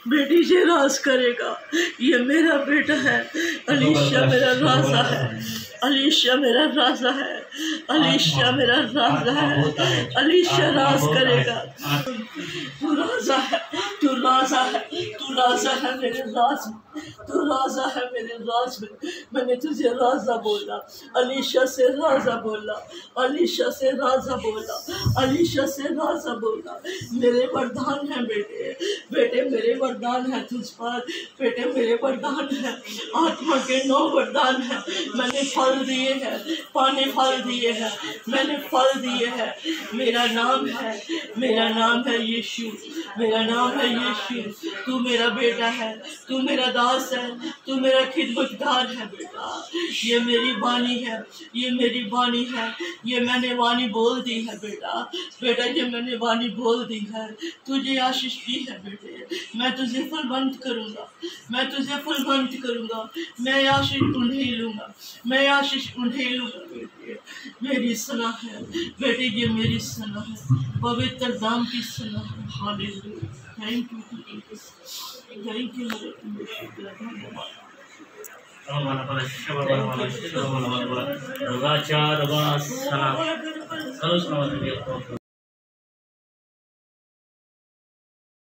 बेटी से राज करेगा। ये मेरा बेटा है, अलीशा मेरा राजा है, अलीशा मेरा राजा है, अलीशा मेरा राजा है, अलीशा राज करेगा। तू राजा है, तू राजा है, तू राजा है मेरे राज में, तू राजा है मेरे राज में। मैंने तुझे राजा बोला, अलीशा से राजा बोला, अलीशा से राजा बोला, अलीशा से राजा बोला। मेरे वरदान है बेटे, बेटे मेरे वरदान है तुझ पर, बेटे मेरे वरदान है, आत्मा के 9 वरदान है। मैंने फल दिए हैं, पाने फल दिए हैं, मैंने फल दिए हैं। मेरा नाम है, मेरा नाम है यीशु, मेरा नाम है यीशु। तू मेरा बेटा है, तू मेरा दास है, तू मेरा खिदमतगार है बेटा। ये मेरी वाणी है, ये मेरी वाणी है, ये मैंने वाणी बोल दी है बेटा। बेटा ये मैंने वाणी बोल दी है, तुझे आशीष दी है बेटे। मैं तुझे फलवंत करूँगा, मैं तुझे फलवंत करूँगा, मैं आशीष उन्हें लूँगा, मैं आशीष उन्हें लूँगा बेटे। मेरी सलाह है बेटे, ये मेरी सलाह है, पवित्र दाम की सलाह है। Hallelujah, thank you Jesus, thank you धन्यवाद। Raja, Raja, Salam. Terus